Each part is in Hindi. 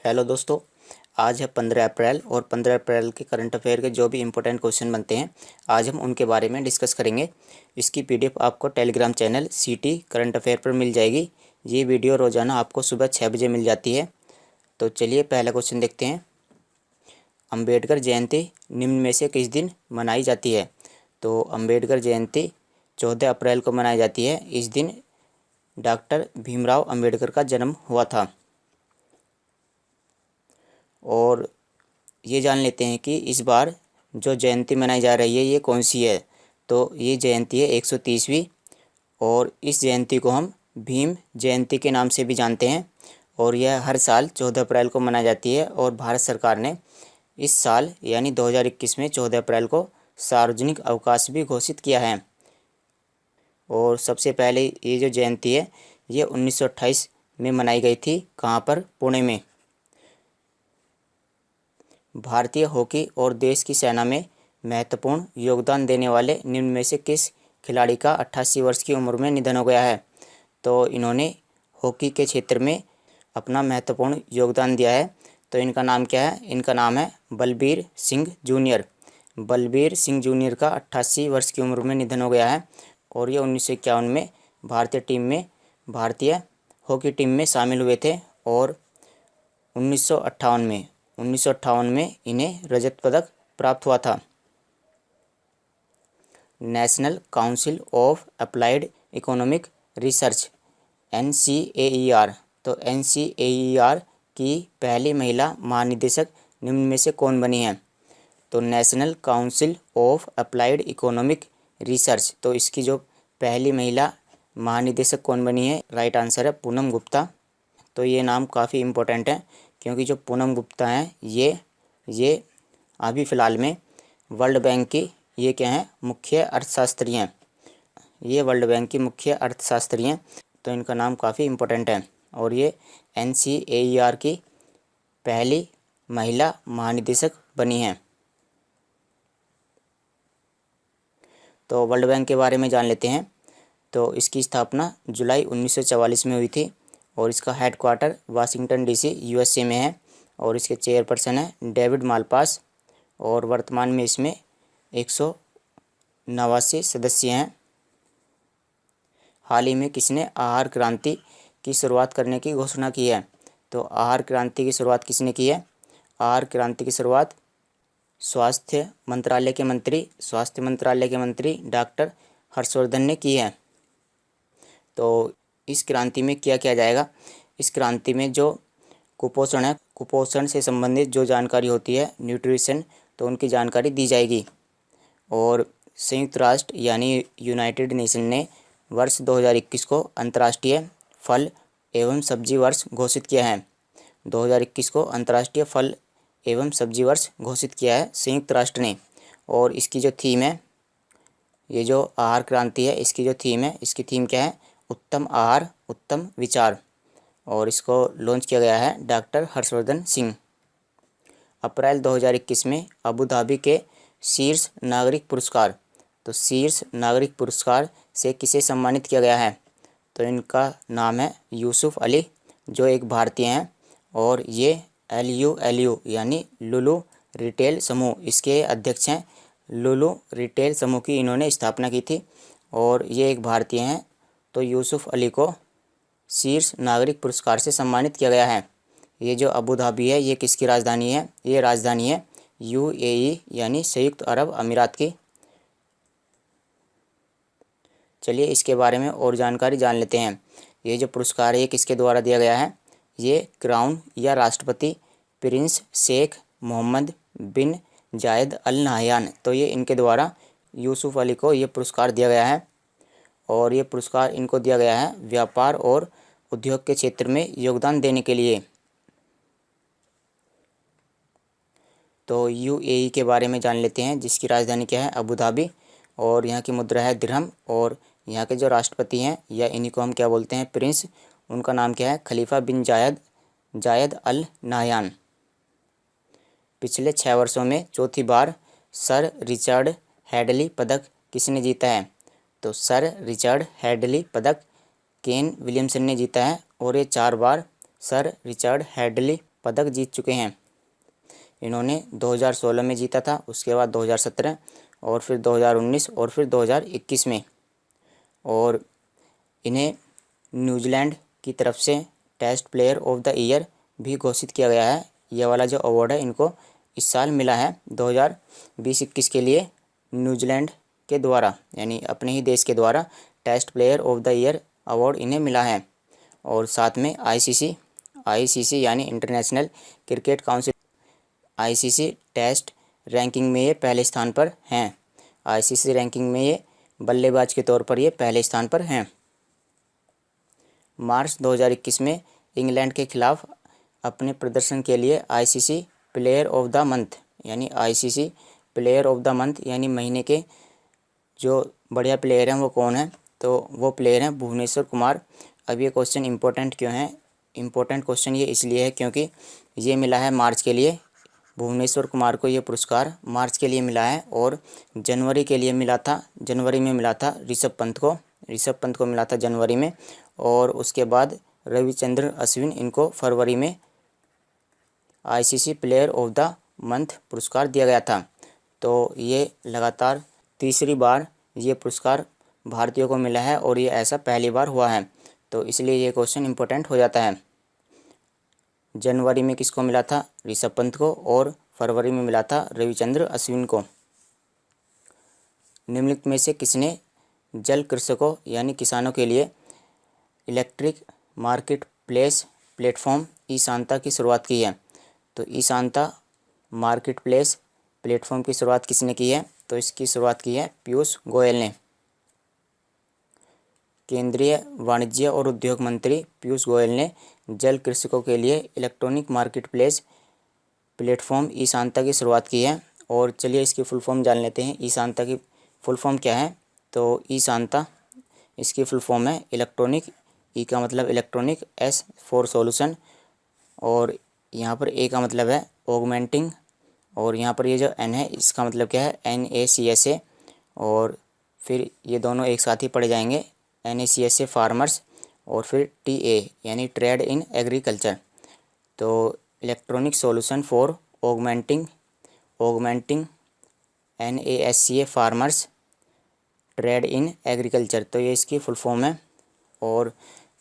हेलो दोस्तों, आज है 15 अप्रैल और 15 अप्रैल के करंट अफेयर के जो भी इम्पोर्टेंट क्वेश्चन बनते हैं आज हम उनके बारे में डिस्कस करेंगे। इसकी पीडीएफ आपको Telegram channel city current affair पर मिल जाएगी। ये वीडियो रोज़ाना आपको सुबह 6 बजे मिल जाती है। तो चलिए पहला क्वेश्चन देखते हैं। अम्बेडकर जयंती निम्न में से किस दिन मनाई जाती है? तो अम्बेडकर जयंती 14 अप्रैल को मनाई जाती है। इस दिन डॉक्टर भीमराव अम्बेडकर का जन्म हुआ था। और ये जान लेते हैं कि इस बार जो जयंती मनाई जा रही है ये कौन सी है। तो ये जयंती है 130वीं और इस जयंती को हम भीम जयंती के नाम से भी जानते हैं। और यह हर साल 14 अप्रैल को मनाई जाती है और भारत सरकार ने इस साल यानी 2021 में 14 अप्रैल को सार्वजनिक अवकाश भी घोषित किया है। और सबसे पहले ये जो जयंती है ये 1928 में मनाई गई थी। कहाँ पर? पुणे में। भारतीय हॉकी और देश की सेना में महत्वपूर्ण योगदान देने वाले निम्न में से किस खिलाड़ी का 88 वर्ष की उम्र में निधन हो गया है? तो इन्होंने हॉकी के क्षेत्र में अपना महत्वपूर्ण योगदान दिया है। तो इनका नाम क्या है? इनका नाम है बलबीर सिंह जूनियर। बलबीर सिंह जूनियर का 88 वर्ष की उम्र में निधन हो गया है। और ये 1951 में भारतीय हॉकी टीम में शामिल हुए थे। और 1958 में इन्हें रजत पदक प्राप्त हुआ था। National council of applied economic research NCAER। तो NCAER की पहली महिला महानिदेशक निम्न में से कौन बनी है? तो national council of applied economic research, तो इसकी जो पहली महिला महानिदेशक कौन बनी है? राइट आंसर है पूनम गुप्ता। तो ये नाम काफ़ी इम्पोर्टेंट है क्योंकि जो पूनम गुप्ता हैं ये अभी फ़िलहाल में वर्ल्ड बैंक की ये क्या हैं? मुख्य अर्थशास्त्री हैं। ये वर्ल्ड बैंक की मुख्य अर्थशास्त्री हैं। तो इनका नाम काफ़ी इम्पोर्टेंट है और ये NCAER की पहली महिला महानिदेशक बनी हैं। तो वर्ल्ड बैंक के बारे में जान लेते हैं। तो इसकी स्थापना जुलाई 1944 में हुई थी और इसका हेडक्वार्टर वाशिंगटन DC USA में है। और इसके चेयरपर्सन है डेविड मालपास। और वर्तमान में इसमें 189 सदस्य हैं। हाल ही में किसने आहार क्रांति की शुरुआत करने की घोषणा की है? तो आहार क्रांति की शुरुआत किसने की है? आहार क्रांति की शुरुआत स्वास्थ्य मंत्रालय के मंत्री डॉक्टर हर्षवर्धन ने की है। तो इस क्रांति में क्या किया जाएगा? इस क्रांति में जो कुपोषण है, कुपोषण से संबंधित जो जानकारी होती है, न्यूट्रिशन, तो उनकी जानकारी दी जाएगी। और संयुक्त राष्ट्र यानी यूनाइटेड नेशन ने वर्ष 2021 को अंतर्राष्ट्रीय फल एवं सब्जी वर्ष घोषित किया है। 2021 को अंतर्राष्ट्रीय फल एवं सब्जी वर्ष घोषित किया है संयुक्त राष्ट्र ने। और इसकी जो थीम है, ये जो आहार क्रांति है, इसकी जो थीम है, इसकी थीम क्या है? उत्तम आहार उत्तम विचार। और इसको लॉन्च किया गया है डॉक्टर हर्षवर्धन सिंह। अप्रैल 2021 में अबू धाबी के शीर्ष नागरिक पुरस्कार, तो शीर्ष नागरिक पुरस्कार से किसे सम्मानित किया गया है? तो इनका नाम है यूसुफ अली, जो एक भारतीय हैं। और ये LULU यानी लुलु रिटेल समूह, इसके अध्यक्ष हैं। लुलु रिटेल समूह की इन्होंने स्थापना की थी और ये एक भारतीय हैं। तो यूसुफ अली को शीर्ष नागरिक पुरस्कार से सम्मानित किया गया है। ये जो अबू धाबी है ये किसकी राजधानी है? ये राजधानी है UAE यानी संयुक्त अरब अमीरात की। चलिए इसके बारे में और जानकारी जान लेते हैं। ये जो पुरस्कार है ये किसके द्वारा दिया गया है? ये क्राउन या राष्ट्रपति प्रिंस शेख मोहम्मद बिन जायद अल नाहयान, तो ये इनके द्वारा यूसुफ अली को ये पुरस्कार दिया गया है। और ये पुरस्कार इनको दिया गया है व्यापार और उद्योग के क्षेत्र में योगदान देने के लिए। तो UAE के बारे में जान लेते हैं, जिसकी राजधानी क्या है? Abu Dhabi. और यहाँ की मुद्रा है दिरहम। और यहाँ के जो राष्ट्रपति हैं या इन्हीं को हम क्या बोलते हैं? प्रिंस। उनका नाम क्या है? खलीफा बिन जायद अल नाहयान। पिछले 6 वर्षों में चौथी बार सर रिचर्ड हैडली पदक किसने जीता है? तो सर रिचर्ड हैडली पदक केन विलियमसन ने जीता है। और ये 4 बार सर रिचर्ड हैडली पदक जीत चुके हैं। इन्होंने 2016 में जीता था, उसके बाद 2017 और फिर 2019 और फिर 2021 में। और इन्हें न्यूजीलैंड की तरफ से test player of the year भी घोषित किया गया है। यह वाला जो अवार्ड है इनको इस साल मिला है 2020-21 के लिए न्यूजीलैंड के द्वारा, यानी अपने ही देश के द्वारा test player of the year award इन्हें मिला है। और साथ में आईसीसी यानी International Cricket Council ICC test ranking में ये पहले स्थान पर हैं। आईसीसी रैंकिंग में ये बल्लेबाज के तौर पर ये पहले स्थान पर हैं। मार्च 2021 में इंग्लैंड के खिलाफ अपने प्रदर्शन के लिए ICC player of the month यानी महीने के जो बढ़िया प्लेयर हैं वो कौन है, तो वो प्लेयर हैं भुवनेश्वर कुमार। अब ये क्वेश्चन इंपॉर्टेंट क्यों है? इंपॉर्टेंट क्वेश्चन ये इसलिए है क्योंकि ये मिला है मार्च के लिए। भुवनेश्वर कुमार को ये पुरस्कार मार्च के लिए मिला है और जनवरी में मिला था ऋषभ पंत को मिला था जनवरी में। और उसके बाद रविचंद्रन अश्विन इनको फरवरी में ICC player of the month पुरस्कार दिया गया था। तो ये लगातार तीसरी बार ये पुरस्कार भारतीयों को मिला है और ये ऐसा पहली बार हुआ है, तो इसलिए ये क्वेश्चन इंपॉर्टेंट हो जाता है। जनवरी में किसको मिला था? ऋषभ पंत को, और फरवरी में मिला था रविचंद्रन अश्विन को। निम्नलिखित में से किसने जल कृषकों यानी किसानों के लिए इलेक्ट्रिक मार्केट प्लेस प्लेटफॉर्म ई सांता की शुरुआत की है? तो ई सांता मार्केट प्लेस प्लेटफॉर्म की शुरुआत किसने की है? तो इसकी शुरुआत की है पीयूष गोयल ने। केंद्रीय वाणिज्य और उद्योग मंत्री पीयूष गोयल ने जल कृषकों के लिए इलेक्ट्रॉनिक मार्केट प्लेस प्लेटफॉर्म ई सांता की शुरुआत की है। और चलिए इसकी फुल फॉर्म जान लेते हैं। ई सांता की फुल फॉर्म क्या है? तो ई सांता इसकी फुल फॉर्म है इलेक्ट्रॉनिक, ई का मतलब इलेक्ट्रॉनिक, एस फॉर सॉल्यूशन, और यहाँ पर ए का मतलब है ऑगमेंटिंग, और यहाँ पर ये जो एन है इसका मतलब क्या है? NACSA, और फिर ये दोनों एक साथ ही पढ़े जाएंगे, NACSA फार्मर्स, और फिर TA यानी ट्रेड इन एग्रीकल्चर। तो electronic solution for augmenting NASCA farmers trade in agriculture, तो ये इसकी फुल फॉर्म है। और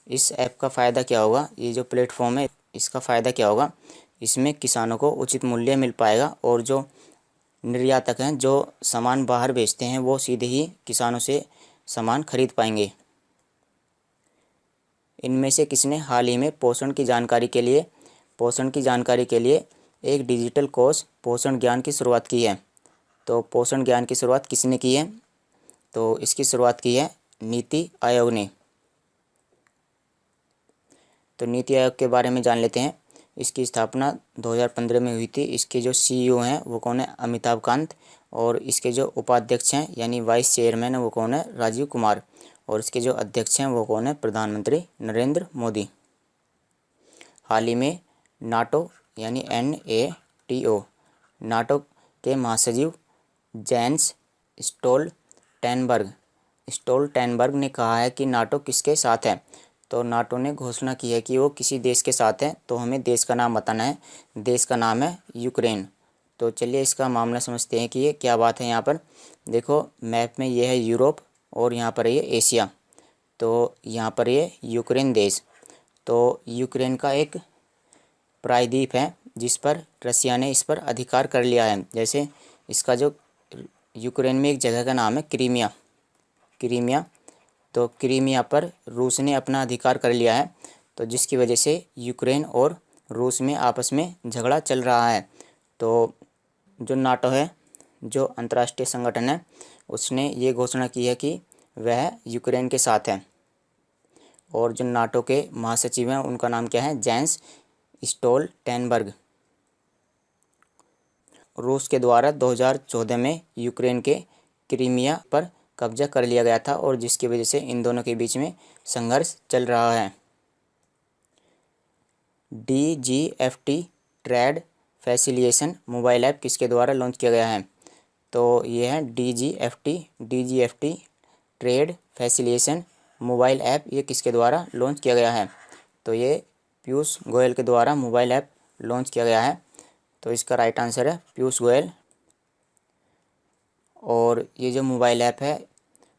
इस ऐप का फ़ायदा क्या होगा? ये जो प्लेटफॉर्म है इसका फ़ायदा क्या होगा? इसमें किसानों को उचित मूल्य मिल पाएगा और जो निर्यातक हैं जो सामान बाहर बेचते हैं वो सीधे ही किसानों से सामान खरीद पाएंगे। इनमें से किसने हाल ही में पोषण की जानकारी के लिए एक डिजिटल कोर्स पोषण ज्ञान की शुरुआत की है? तो पोषण ज्ञान की शुरुआत किसने की है? तो इसकी शुरुआत की है नीति आयोग ने। तो नीति आयोग के बारे में जान लेते हैं। इसकी स्थापना 2015 में हुई थी। इसके जो CEO हैं वो कौन है? अमिताभ कांत, और इसके जो उपाध्यक्ष हैं यानी वाइस चेयरमैन है वो कौन है? राजीव कुमार, और इसके जो अध्यक्ष हैं वो कौन है? प्रधानमंत्री नरेंद्र मोदी। हाल ही में नाटो यानी NATO नाटो के महासचिव जेंस स्टोल्टेनबर्ग ने कहा है कि नाटो किसके साथ है? तो नाटो ने घोषणा की है कि वो किसी देश के साथ है, तो हमें देश का नाम बताना है। देश का नाम है यूक्रेन। तो चलिए इसका मामला समझते हैं कि ये क्या बात है। यहाँ पर देखो मैप में ये है यूरोप और यहाँ पर ये एशिया, तो यहाँ पर ये यूक्रेन देश। तो यूक्रेन का एक प्रायद्वीप है जिस पर रसिया ने इस पर अधिकार कर लिया है। जैसे इसका जो यूक्रेन में एक जगह का नाम है क्रीमिया, तो क्रीमिया पर रूस ने अपना अधिकार कर लिया है, तो जिसकी वजह से यूक्रेन और रूस में आपस में झगड़ा चल रहा है। तो जो नाटो है, जो अंतर्राष्ट्रीय संगठन है, उसने ये घोषणा की है कि वह यूक्रेन के साथ है। और जो नाटो के महासचिव हैं उनका नाम क्या है? Jens Stoltenberg. रूस के द्वारा 2014 में यूक्रेन के क्रीमिया पर कब्जा कर लिया गया था और जिसकी वजह से इन दोनों के बीच में संघर्ष चल रहा है। DGFT trade facilitation mobile app किसके द्वारा लॉन्च किया गया है? तो ये है DGFT trade facilitation mobile app. ये किसके द्वारा लॉन्च किया गया है? तो ये पीयूष गोयल के द्वारा मोबाइल ऐप लॉन्च किया गया है। तो इसका राइट आंसर है पीयूष गोयल। और ये जो मोबाइल ऐप है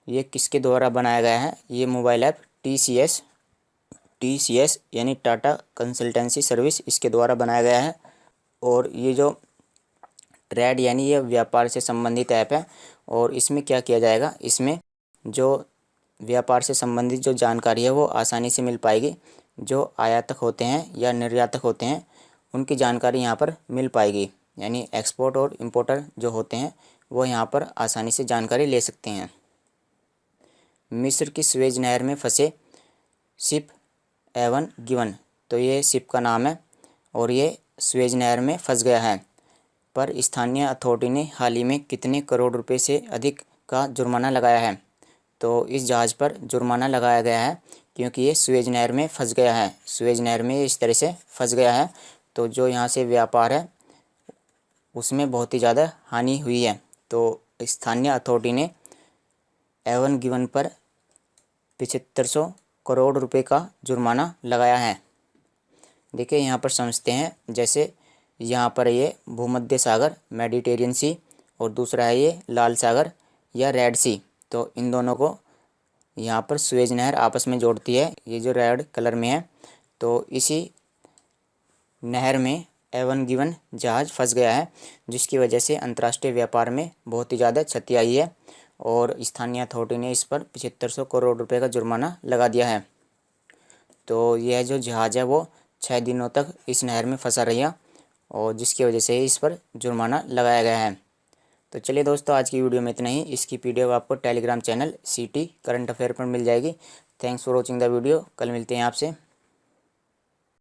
ये किसके द्वारा बनाया गया है? ये मोबाइल ऐप टीसीएस यानी टाटा कंसल्टेंसी सर्विस, इसके द्वारा बनाया गया है। और ये जो ट्रेड यानी ये व्यापार से संबंधित ऐप है। और इसमें क्या किया जाएगा, इसमें जो व्यापार से संबंधित जो जानकारी है वो आसानी से मिल पाएगी। जो आयातक होते हैं या निर्यातक होते हैं उनकी जानकारी यहाँ पर मिल पाएगी, यानी एक्सपोर्ट और इम्पोर्टर जो होते हैं वो यहाँ पर आसानी से जानकारी ले सकते हैं। मिस्र की स्वेज नहर में फंसे शिप एवन गिवन, तो ये शिप का नाम है और ये स्वेज नहर में फंस गया है। पर स्थानीय अथॉरिटी ने हाल ही में कितने करोड़ रुपए से अधिक का जुर्माना लगाया है? तो इस जहाज़ पर जुर्माना लगाया गया है क्योंकि ये स्वेज नहर में फंस गया है। स्वेज नहर में इस तरह से फंस गया है तो जो यहाँ से व्यापार है उसमें बहुत ही ज़्यादा हानि हुई है। तो स्थानीय अथॉरिटी ने एवन गिवन पर 7500 करोड़ रुपए का जुर्माना लगाया है। देखिए यहाँ पर समझते हैं, जैसे यहाँ पर ये भूमध्य सागर मेडिटेरियन सी और दूसरा है ये लाल सागर या रेड सी। तो इन दोनों को यहाँ पर स्वेज नहर आपस में जोड़ती है, ये जो रेड कलर में है। तो इसी नहर में एवन गिवन जहाज़ फंस गया है जिसकी वजह से अंतर्राष्ट्रीय व्यापार में बहुत ही ज़्यादा क्षति आई है और स्थानीय अथॉरिटी ने इस पर 7500 करोड़ रुपए का जुर्माना लगा दिया है। तो यह जो जहाज़ है वो 6 दिनों तक इस नहर में फंसा रहा और जिसकी वजह से इस पर जुर्माना लगाया गया है। तो चलिए दोस्तों, आज की वीडियो में इतना ही। इसकी पीडीएफ आपको टेलीग्राम चैनल सीटी करंट अफेयर पर मिल जाएगी। Thanks for watching the video. कल मिलते हैं आपसे।